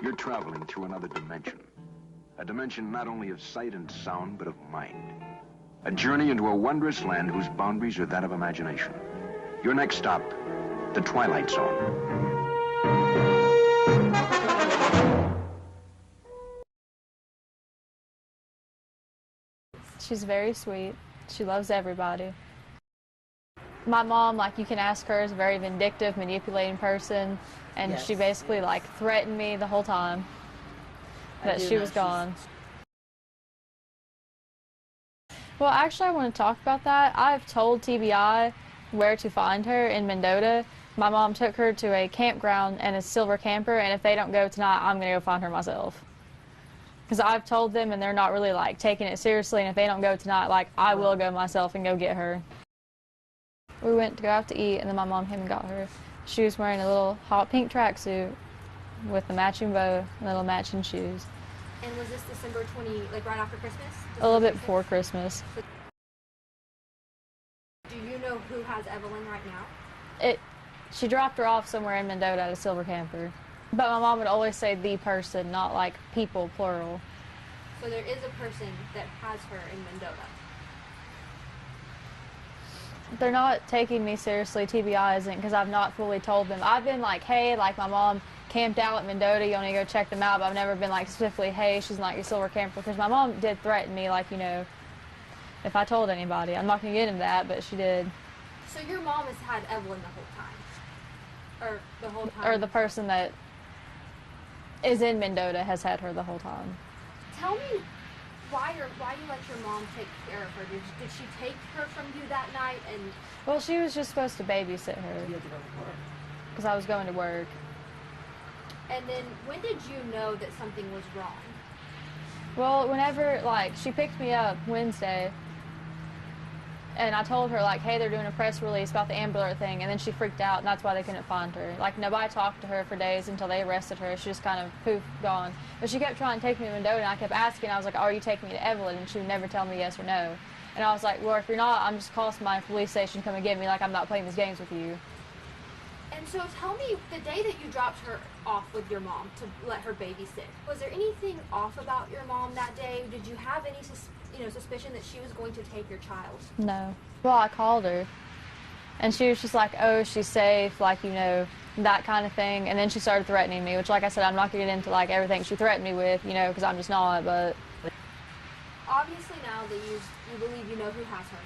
You're traveling through another dimension. A dimension not only of sight and sound, but of mind. A journey into a wondrous land whose boundaries are that of imagination. Your next stop, the Twilight Zone. She's very sweet. She loves everybody. My mom, like, you can ask her, is a very vindictive, manipulating person, and she basically, like, threatened me the whole time that she was gone. Well, actually, I want to talk about that. I've told TBI where to find her in Mendota. My mom took her to a campground and a silver camper, and if they don't go tonight, I'm going to go find her myself. Because I've told them, and they're not really, like, taking it seriously, and if they don't go tonight, like, I will go myself and go get her. We went to go out to eat, and then my mom came and got her. She was wearing a little hot pink tracksuit with a matching bow and little matching shoes. And was this December 20, like right after Christmas? A little bit before Christmas. Do you know who has Evelyn right now? She dropped her off somewhere in Mendota at a silver camper. But my mom would always say the person, not like people, plural. So there is a person that has her in Mendota. They're not taking me seriously, TBI isn't, because I've not fully told them. I've been like, hey, like my mom camped out at Mendota, you want to go check them out, but I've never been like specifically, hey, she's not your silver camper, because my mom did threaten me, like, you know, if I told anybody. I'm not going to get into that, but she did. So your mom has had Evelyn the whole time? Or the whole time? Or the person that is in Mendota has had her the whole time. Tell me why you let your mom take care of her. Did she take her from you that night? And well, she was just supposed to babysit her. You had to go to work. Because I was going to work. And then when did you know that something was wrong? Well, whenever, like, she picked me up Wednesday, and I told her, like, hey, they're doing a press release about the Amber Alert thing, and then she freaked out, and that's why they couldn't find her. Like, nobody talked to her for days until they arrested her. She just kind of poof, gone. But she kept trying to take me to Mendota, and I kept asking. I was like, are you taking me to Evelyn? And she would never tell me yes or no. And I was like, well, if you're not, I'm just calling my police station, come and get me. Like, I'm not playing these games with you. And so tell me, the day that you dropped her off with your mom to let her babysit, was there anything off about your mom that day? Did you have any suspicion that she was going to take your child? No. Well, I called her, and she was just like, oh, she's safe, like, you know, that kind of thing. And then she started threatening me, which, like I said, I'm not going to get into, like, everything she threatened me with, you know, because I'm just not, but... Obviously, now that you believe you know who has her,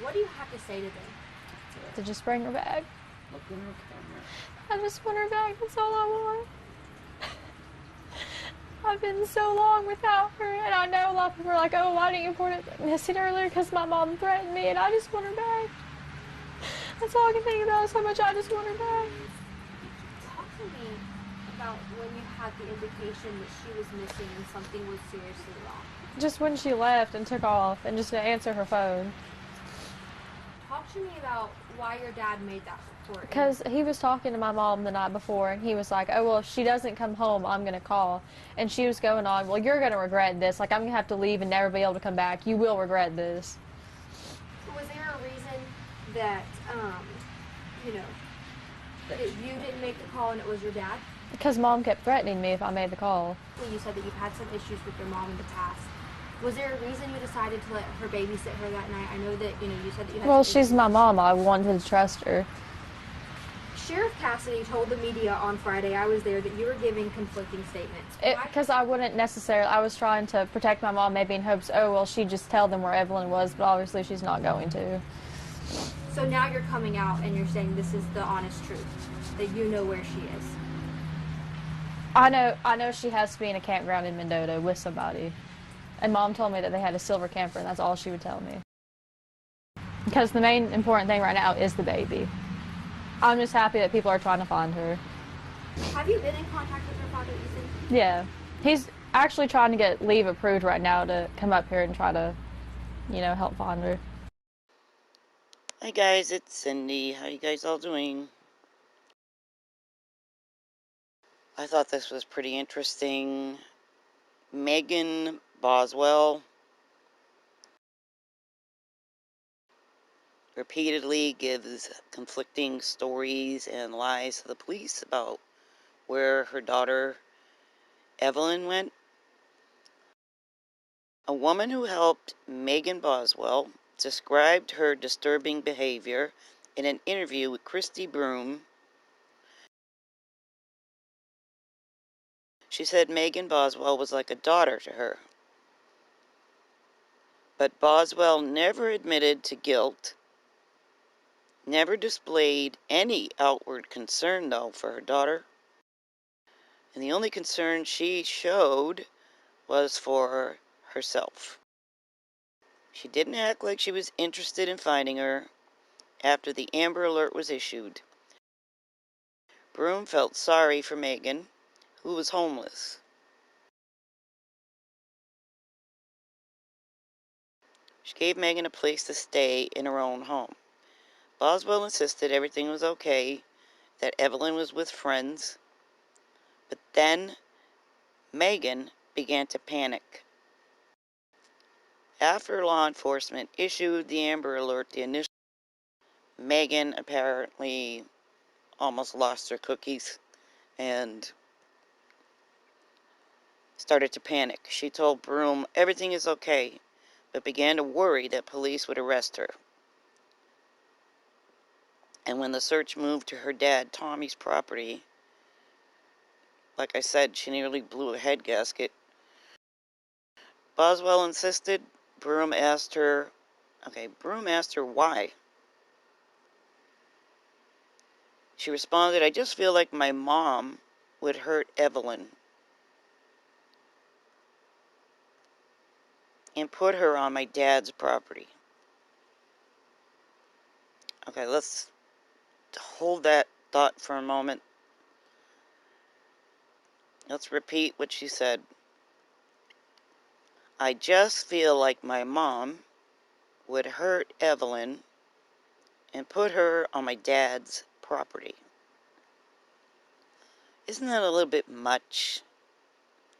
what do you have to say to them? To just bring her back. Look in her camera. I just want her back, that's all I want. I've been so long without her, and I know a lot of people are like, oh, why didn't you report it missing earlier? Because my mom threatened me, and I just want her back. That's all I can think about is how much I just want her back. Talk to me about when you had the indication that she was missing and something was seriously wrong. Just when she left and took off, and just to answer her phone. Talk to me about why your dad made that report. Because he was talking to my mom the night before, and he was like, oh, well, if she doesn't come home, I'm going to call. And she was going on, well, you're going to regret this. Like, I'm going to have to leave and never be able to come back. You will regret this. Was there a reason that, that you didn't make the call and it was your dad? Because Mom kept threatening me if I made the call. Well, you said that you've had some issues with your mom in the past. Was there a reason you decided to let her babysit her that night? I know that, you said that you had Well, some she's issues. my mom. I wanted to trust her. Sheriff Cassidy told the media on Friday, I was there, that you were giving conflicting statements. Because I wouldn't necessarily, I was trying to protect my mom maybe in hopes, oh, well, she'd just tell them where Evelyn was, but obviously she's not going to. So now you're coming out and you're saying this is the honest truth, that you know where she is. I know she has to be in a campground in Mendota with somebody. And Mom told me that they had a silver camper, and that's all she would tell me. Because the main important thing right now is the baby. I'm just happy that people are trying to find her. Have you been in contact with her father, Ethan? Yeah. He's actually trying to get leave approved right now to come up here and try to, help find her. Hi guys, it's Cindy. How you guys all doing? I thought this was pretty interesting. Megan Boswell repeatedly gives conflicting stories and lies to the police about where her daughter Evelyn went? A woman who helped Megan Boswell described her disturbing behavior in an interview with Christy Broom. She said Megan Boswell was like a daughter to her. But Boswell never admitted to guilt, never displayed any outward concern, though, for her daughter. And the only concern she showed was for herself. She didn't act like she was interested in finding her after the Amber Alert was issued. Broom felt sorry for Megan, who was homeless. She gave Megan a place to stay in her own home. Boswell insisted everything was okay, that Evelyn was with friends. But then Megan began to panic. After law enforcement issued the Amber Alert, Megan apparently almost lost her cookies and started to panic. She told Broom everything is okay, but began to worry that police would arrest her. And when the search moved to her dad, Tommy's property, like I said, she nearly blew a head gasket. Boswell insisted. Broom asked her why. She responded, I just feel like my mom would hurt Evelyn and put her on my dad's property. Okay, let's hold that thought for a moment. Let's repeat what she said. I just feel like my mom would hurt Evelyn and put her on my dad's property. Isn't that a little bit much,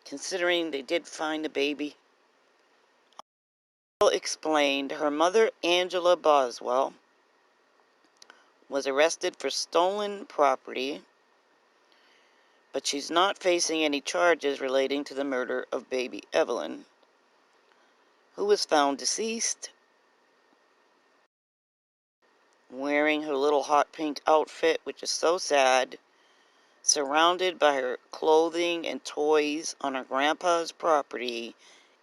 considering they did find the baby? Explained her mother, Angela Boswell, was arrested for stolen property, but she's not facing any charges relating to the murder of baby Evelyn, who was found deceased, wearing her little hot pink outfit, which is so sad, surrounded by her clothing and toys on her grandpa's property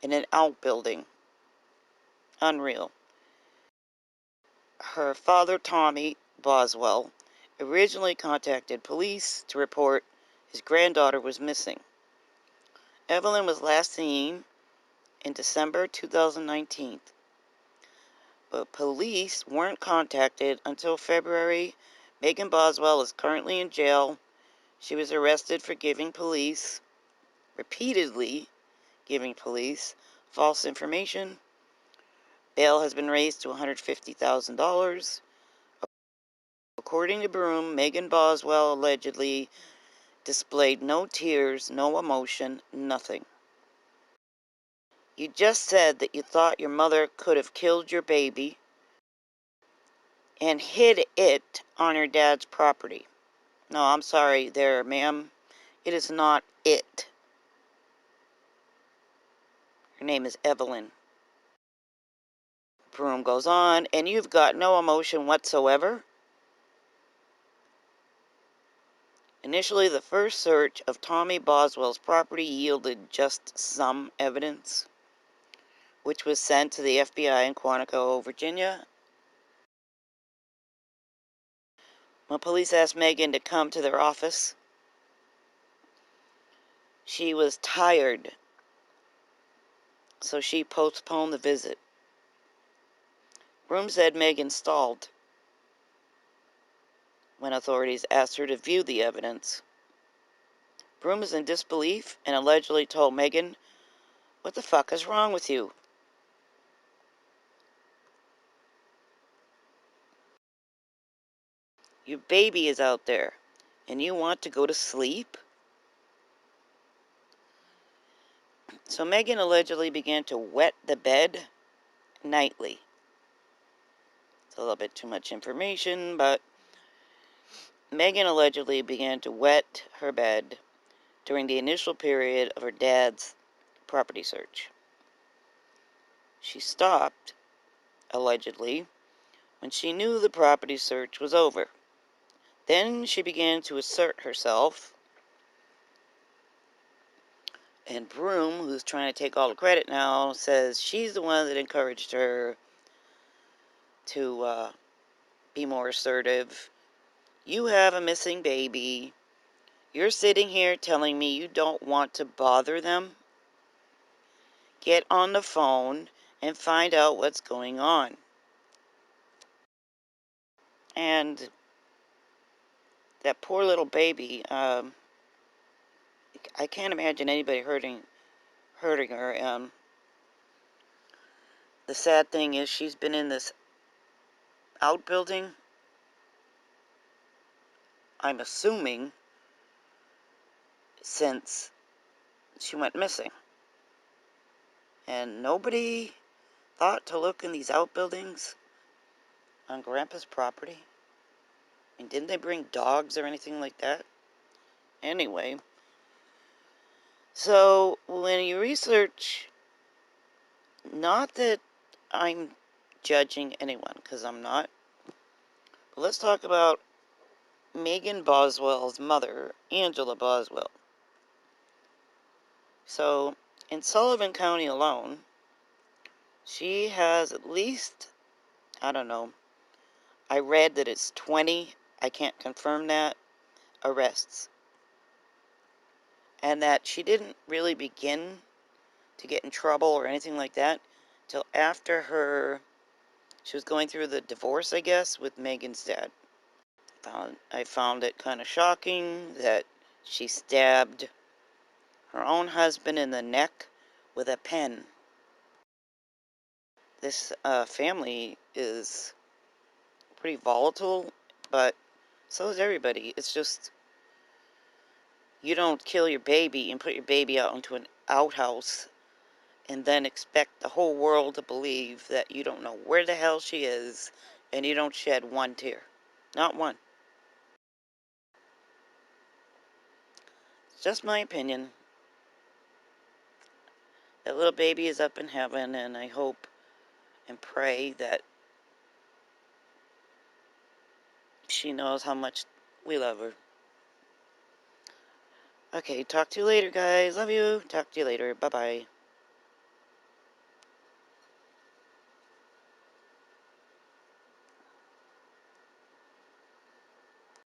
in an outbuilding. Unreal. Her father, Tommy Boswell, originally contacted police to report his granddaughter was missing. Evelyn was last seen in December 2019, but police weren't contacted until February. Megan Boswell is currently in jail. She was arrested for repeatedly giving police false information. Bail has been raised to $150,000. According to Broom, Megan Boswell allegedly displayed no tears, no emotion, nothing. You just said that you thought your mother could have killed your baby and hid it on her dad's property. No, I'm sorry there, ma'am. It is not it. Her name is Evelyn. Broom goes on, and you've got no emotion whatsoever? Initially, the first search of Tommy Boswell's property yielded just some evidence, which was sent to the FBI in Quantico, Virginia. When police asked Megan to come to their office, she was tired, so she postponed the visit. Broom said Megan stalled when authorities asked her to view the evidence. Broom is in disbelief and allegedly told Megan, "What the fuck is wrong with you?" Your baby is out there, and you want to go to sleep? So Megan allegedly began to wet the bed nightly. It's a little bit too much information, but Megan allegedly began to wet her bed during the initial period of her dad's property search. She stopped, allegedly, when she knew the property search was over. Then she began to assert herself, and Broom, who's trying to take all the credit now, says she's the one that encouraged her to be more assertive. You have a missing baby. You're sitting here telling me you don't want to bother them? Get on the phone and find out what's going on. And that poor little baby, I can't imagine anybody hurting her. The sad thing is she's been in this outbuilding, I'm assuming, since she went missing. And nobody thought to look in these outbuildings on Grandpa's property. And didn't they bring dogs or anything like that? Anyway, so when you research, not that I'm judging anyone, because I'm not, but let's talk about Megan Boswell's mother, Angela Boswell. So, in Sullivan County alone, she has at least, I don't know, I read that it's 20, I can't confirm that, arrests. And that she didn't really begin to get in trouble or anything like that till after she was going through the divorce, I guess, with Megan's dad. I found it kind of shocking that she stabbed her own husband in the neck with a pen. This family is pretty volatile, but so is everybody. It's just, you don't kill your baby and put your baby out into an outhouse and then expect the whole world to believe that you don't know where the hell she is and you don't shed one tear. Not one. It's just my opinion. That little baby is up in heaven, and I hope and pray that she knows how much we love her. Okay, talk to you later, guys. Love you. Talk to you later. Bye-bye.